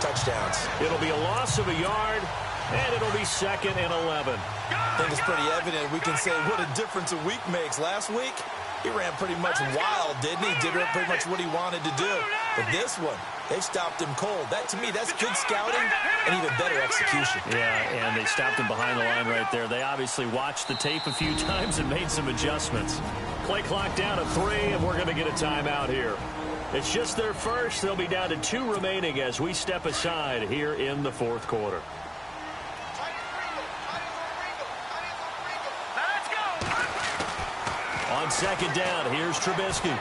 touchdowns. It'll be a loss of a yard, and it'll be 2nd and 11. I think it's pretty evident. We can say what a difference a week makes. Last week, he ran pretty much wild, didn't he? Did pretty much what he wanted to do. But this one, they stopped him cold. That, to me, that's good scouting and even better execution. Yeah, and they stopped him behind the line right there. They obviously watched the tape a few times and made some adjustments. Play clock down to 3, and we're going to get a timeout here. It's just their first. They'll be down to 2 remaining as we step aside here in the 4th quarter. On 2nd down, here's Trubisky.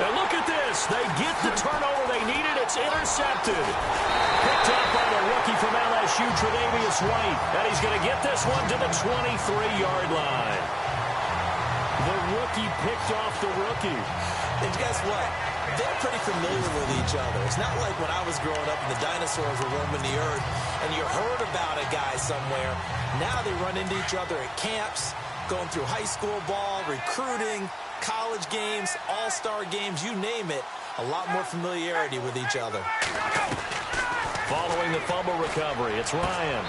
And look at this. They get the turnover they needed. It's intercepted. Picked up by the rookie from LSU, Tre'Davious White. And he's going to get this one to the 23-yard line. The rookie picked off the rookie. And guess what? They're pretty familiar with each other. It's not like when I was growing up and the dinosaurs were roaming the earth and you heard about a guy somewhere. Now they run into each other at camps, going through high school ball, recruiting, college games, all-star games, you name it. A lot more familiarity with each other. Following the fumble recovery, it's Ryan.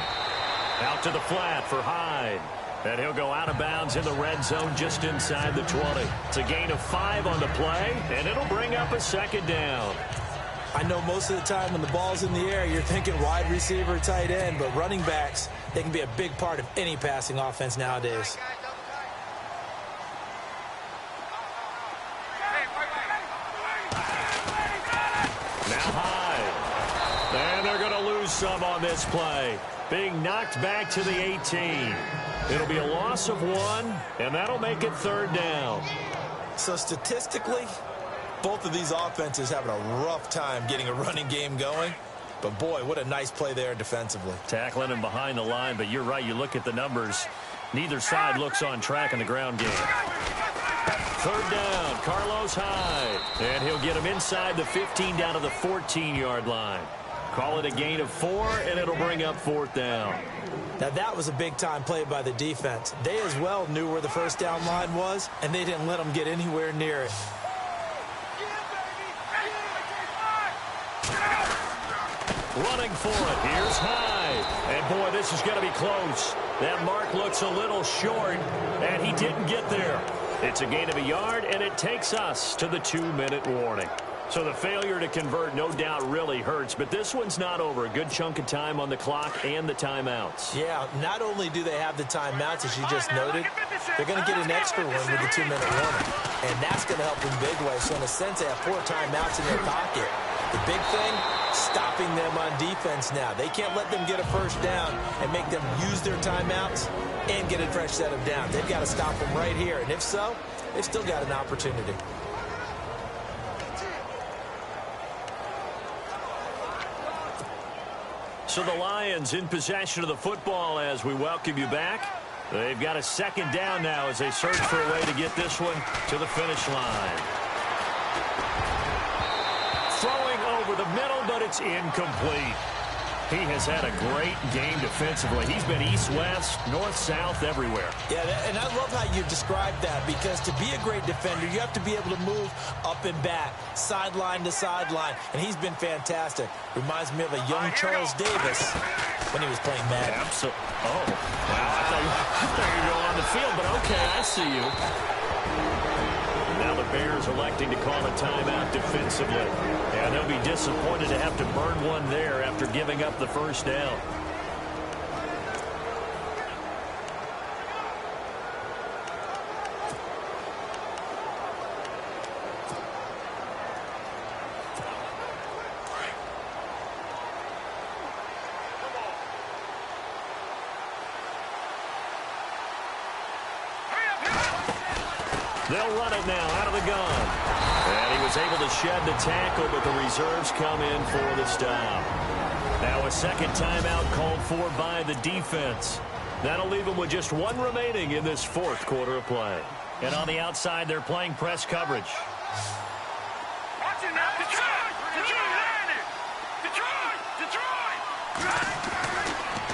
Out to the flat for Hyde. And he'll go out of bounds in the red zone just inside the 20. It's a gain of 5 on the play, and it'll bring up a 2nd down. I know most of the time when the ball's in the air, you're thinking wide receiver, tight end, but running backs, they can be a big part of any passing offense nowadays. Now Hyde. And they're going to lose some on this play. Being knocked back to the 18. It'll be a loss of 1, and that'll make it 3rd down. So statistically, both of these offenses having a rough time getting a running game going. But, boy, what a nice play there defensively. Tackling him behind the line, but you're right. You look at the numbers. Neither side looks on track in the ground game. 3rd down, Carlos Hyde. And he'll get him inside the 15 down to the 14-yard line. Call it a gain of 4, and it'll bring up 4th down. Now, that was a big-time play by the defense. They as well knew where the first down line was, and they didn't let them get anywhere near it. Running for it. Here's Hyde. And, boy, this is going to be close. That mark looks a little short, and he didn't get there. It's a gain of a yard, and it takes us to the 2-minute warning. So the failure to convert no doubt really hurts, but this one's not over. A good chunk of time on the clock and the timeouts. Yeah, not only do they have the timeouts, as you just noted, they're going to get an extra one with the 2-minute warning. And that's going to help in big ways. So in a sense, they have 4 timeouts in their pocket. The big thing, stopping them on defense now. They can't let them get a first down and make them use their timeouts and get a fresh set of downs. They've got to stop them right here. And if so, they've still got an opportunity. So the Lions in possession of the football as we welcome you back. They've got a 2nd down now as they search for a way to get this one to the finish line. Throwing over the middle, but it's incomplete. He has had a great game defensively. He's been east-west, north-south, everywhere. Yeah, and I love how you described that, because to be a great defender, you have to be able to move up and back, sideline to sideline, and he's been fantastic. Reminds me of a young Charles Davis when he was playing Madden. Absolutely. Oh, wow, I thought you were going on the field, but okay, I see you. Now the Bears electing to call a timeout defensively. And they'll be disappointed to have to burn one there after giving up the first down. They'll run it now out of the gun. And he was able to shed the tackle, but the reserves come in for the stop. Now a 2nd timeout called for by the defense. That'll leave them with just 1 remaining in this 4th quarter of play. And on the outside, they're playing press coverage.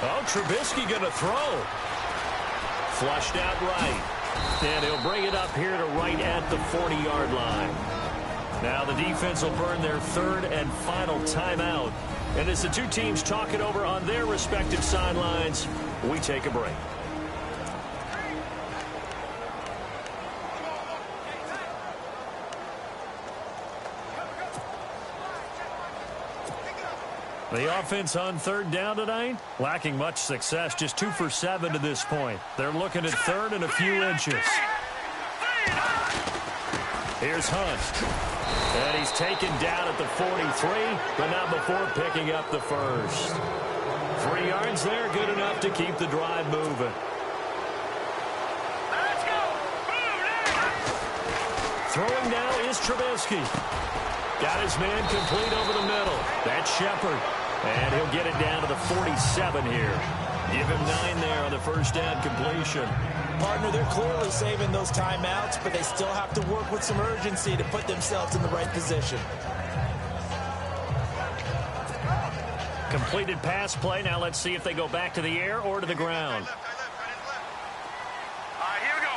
Oh, Trubisky going to throw. Flushed out right. And he'll bring it up here to right at the 40-yard line. Now the defense will burn their 3rd and final timeout. And as the two teams talk it over on their respective sidelines, we take a break. The offense on 3rd down tonight, lacking much success, just 2 for 7 to this point. They're looking at 3rd and a few inches. Here's Hunt. And he's taken down at the 43, but not before picking up the first. 3 yards there, good enough to keep the drive moving. Throwing now is Trubisky. Got his man complete over the middle. That's Shepard. And he'll get it down to the 47 here. Give him 9 there on the first down completion. Partner, they're clearly saving those timeouts, but they still have to work with some urgency to put themselves in the right position. Completed pass play. Now let's see if they go back to the air or to the ground. Here we go.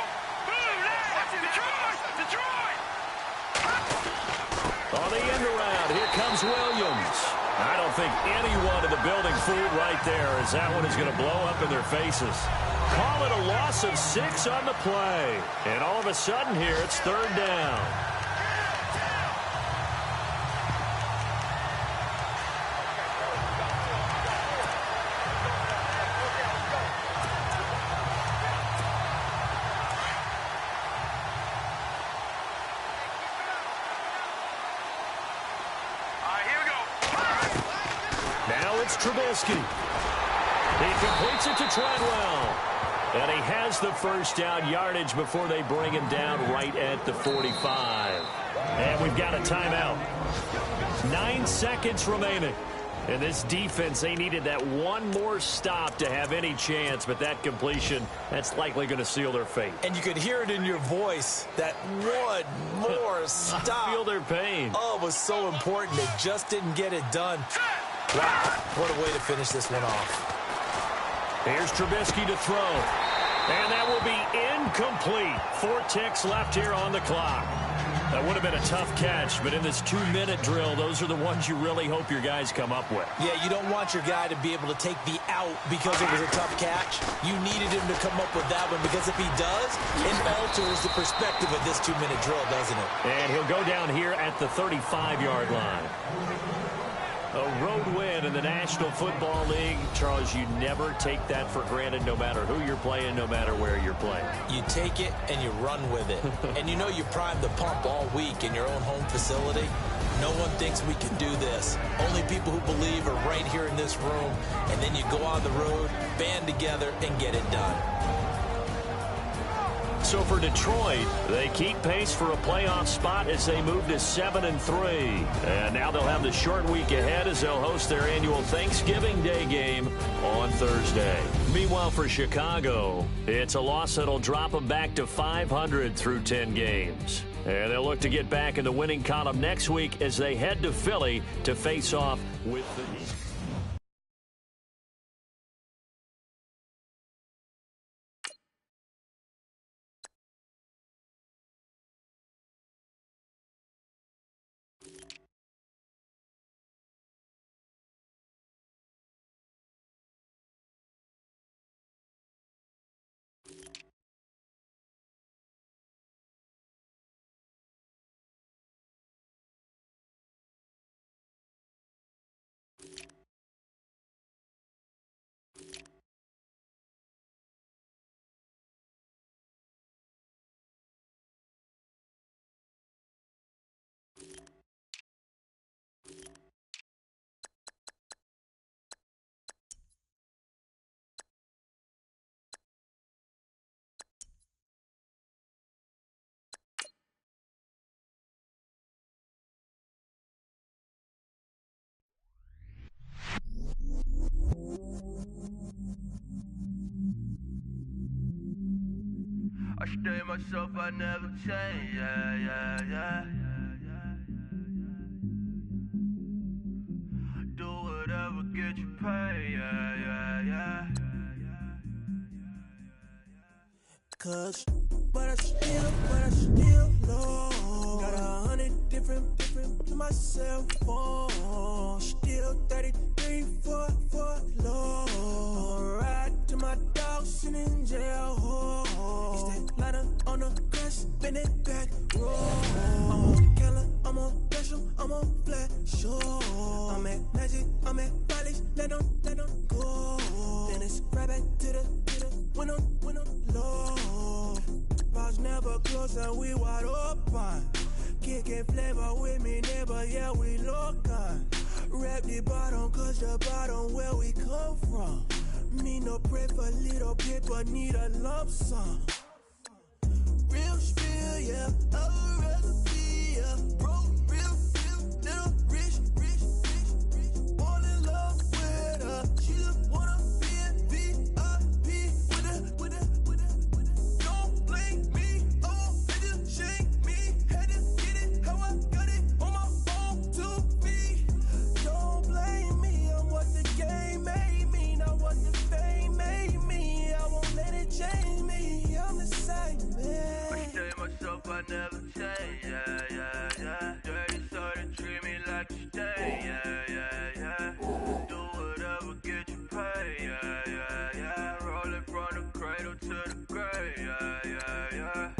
On the end around, here comes Williams. I don't think anyone in the building fooled right there, as that one is going to blow up in their faces. Call it a loss of 6 on the play. And all of a sudden here, it's 3rd down. Now it's Trubisky. He completes it to Treadwell. And he has the first down yardage before they bring him down right at the 45. And we've got a timeout. 9 seconds remaining. And this defense, they needed that one more stop to have any chance, but that completion, that's likely going to seal their fate. And you could hear it in your voice, that one more stop. I feel their pain. Oh, it was so important. They just didn't get it done. Wow, what a way to finish this one off. Here's Trubisky to throw. And that will be incomplete. 4 ticks left here on the clock. That would have been a tough catch, but in this 2-minute drill, those are the ones you really hope your guys come up with. Yeah, you don't want your guy to be able to take the out because it was a tough catch. You needed him to come up with that one because if he does, it alters the perspective of this 2-minute drill, doesn't it? And he'll go down here at the 35-yard line. A road win in the National Football League. Charles, you never take that for granted no matter who you're playing, no matter where you're playing. You take it and you run with it. And you know you primed the pump all week in your own home facility. No one thinks we can do this. Only people who believe are right here in this room. And then you go on the road, band together, and get it done. So for Detroit, they keep pace for a playoff spot as they move to 7-3. And now they'll have the short week ahead as they'll host their annual Thanksgiving Day game on Thursday. Meanwhile, for Chicago, it's a loss that'll drop them back to 500 through 10 games. And they'll look to get back in the winning column next week as they head to Philly to face off with the Eagles. I stay myself, I never change, yeah. Do whatever, get you paid, yeah. Cause, but I still know. Got 100 different to my cell phone. Still 33 for low. Ride to my dog sitting in jail. It's that ladder on the grass, bend it back, roll. I'm on Keller, I'm on Besham, I'm on Flat Shore. I'm at Magic, I'm at Follies, let them go. Then it's right back to the when I'm low. Bars never close and we wide open. Kicking flavor with me, neighbor, yeah, we local. Rap the bottom, cause the bottom where we come from. Me no pray for little paper, need a lump sum. Real spill, yeah, I would rather be, yeah. Broke, real, little rich. Fall in love with her, she just wanna be in VIP with it. Don't blame me, oh, they just shake me. Had to get it, how I got it, on my phone to be. Don't blame me, I'm what the game made me, not what the fame made me. I won't let it change me, I'm the same man. I stay myself, I never change, yeah. Dirty started treat me like you stay, yeah. Do whatever, get you paid, yeah. Rolling from the cradle to the grave, yeah.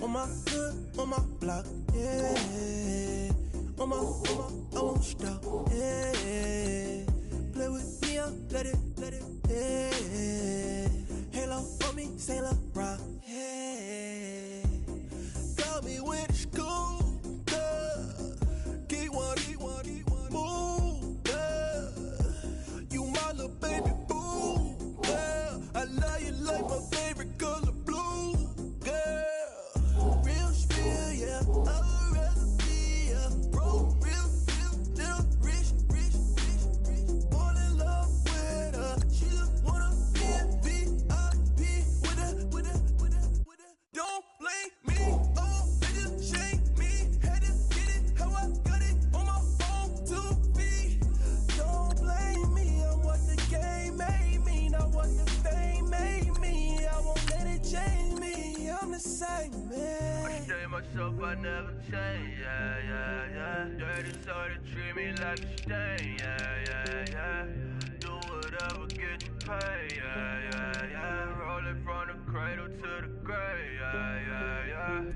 On my hood, on my block, yeah. On my, I won't stop, yeah. Play with me, I'll let it, yeah. Halo on me, Saint Laurent, yeah. Got me with the school, Keep one, move, yeah. You my little baby boo, yeah. I love you like my favorite myself, I never change, yeah, yeah, yeah. Dirty soda, treat me like a stain, yeah, yeah, yeah. Do whatever, get you paid, yeah, yeah, yeah. Roll it from the cradle to the grave, yeah, yeah, yeah.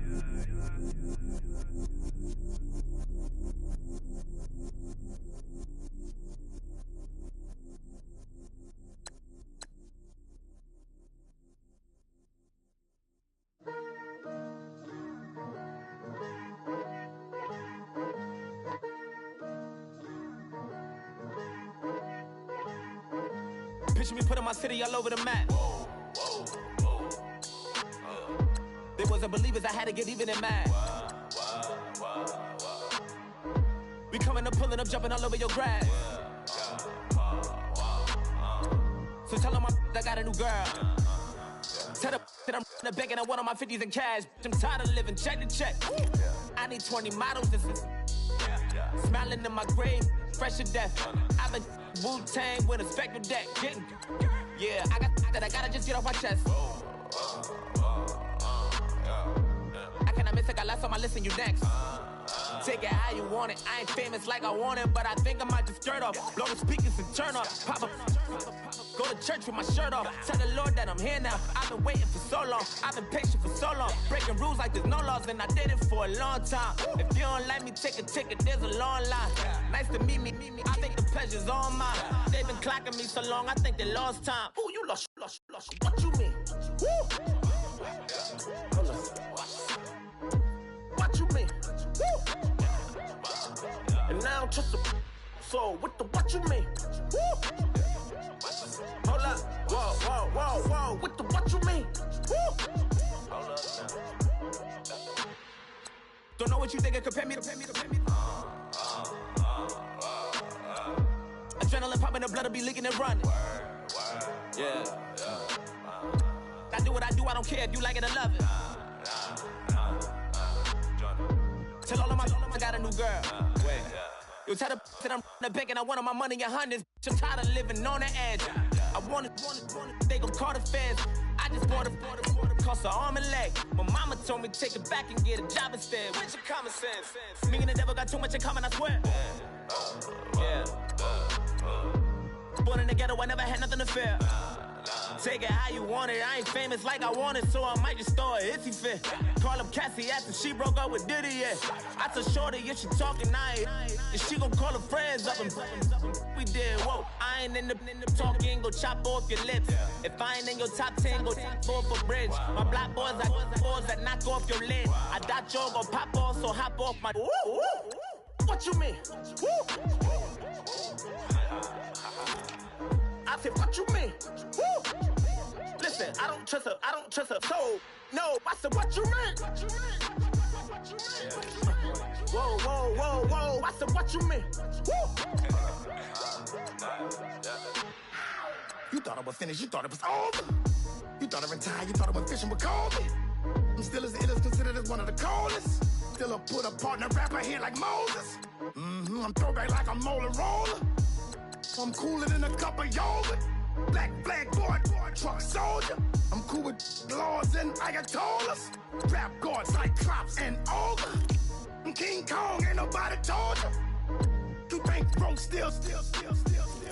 Picture me putting my city all over the map. They wasn't believers, I had to get even and mad. We coming up, pulling up, jumping all over your grass. So tell them I got a new girl. Tell them that I'm in the bank and I want on my 50s in cash. I'm tired of living check to check. I need 20 models, this is smiling in my grave, fresh to death. I've been Wu-Tang with a spectral deck. Yeah, I gotta just get off my chest. I cannot miss it, got last on my list and you next. Take it how you want it. I ain't famous like I want it, but I think I might just skirt off. Blow the speakers and turn up. Pop up. Go to church with my shirt off. Tell the Lord that I'm here now. I've been waiting for so long. I've been patient for so long. Breaking rules like there's no laws, and I did it for a long time. If you don't like me, take a ticket. There's a long line. Nice to meet me. I think the pleasure's all mine. They've been clocking me so long, I think they lost time. Ooh, you lost. What you mean? Woo! What you mean? Woo! And now I don't trust the so what you mean? Woo! Hold up, whoa, what you mean? Woo! Hold up now. Don't know what you think, compare me to. Adrenaline popping, the blood will be leaking and running. Yeah. I do what I do, I don't care if you like it or love it. Tell all of my I got a new girl. Wait. You tell the that I'm in the bank and I want my money in hundreds. I'm tired of living on the edge. I want it, they gon' call the feds. I just bought a cost an arm and leg. My mama told me take it back and get a job instead. Where's your common sense? Me and the devil got too much in common, I swear. Yeah. Born in the ghetto, I never had nothing to fear. Take it how you want it. I ain't famous like I want it, so I might just throw a hissy fit. Call up Cassie after she broke up with Diddy, yeah. I told Shorty if she talking, and she gon' call her friends up and we did, whoa. I ain't in the talking, go chop off your lips. If I ain't in your top 10, go top 4 for bridge. My black boys like boys that knock off your lid. I thought y'all gon' pop off, so hop off my. What you mean? I said, what you mean? Woo! Listen, I don't trust her soul. No, I said, what you mean? Whoa, I said, what you mean? Woo! You thought I was finished, you thought it was over. You thought I retired, you thought I went fishing with Kobe. I'm still as ill as considered as one of the coldest. Still a put a partner rapper here like Moses. I'm throwback like a molar roller. I'm cooler than a cup of yogurt. Black flag board, truck soldier. I'm cool with laws and Ayatollahs. Rap god, Cyclops and ogre. I'm King Kong, ain't nobody told you. You think broke still.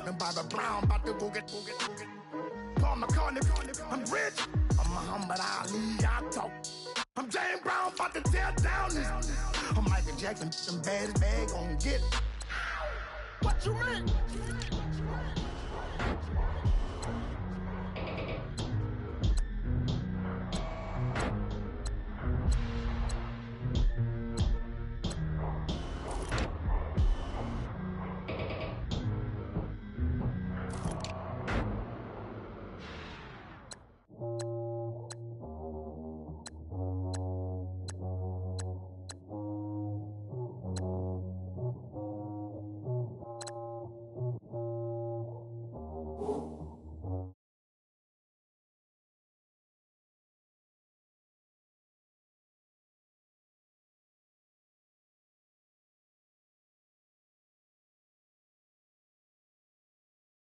And Barbara Brown about to go get. Paul McCartney, I'm rich. I'm Muhammad Ali, I talk. I'm James Brown, about to tear down this. I'm Michael Jackson, some bad bag gon' get. What you mean?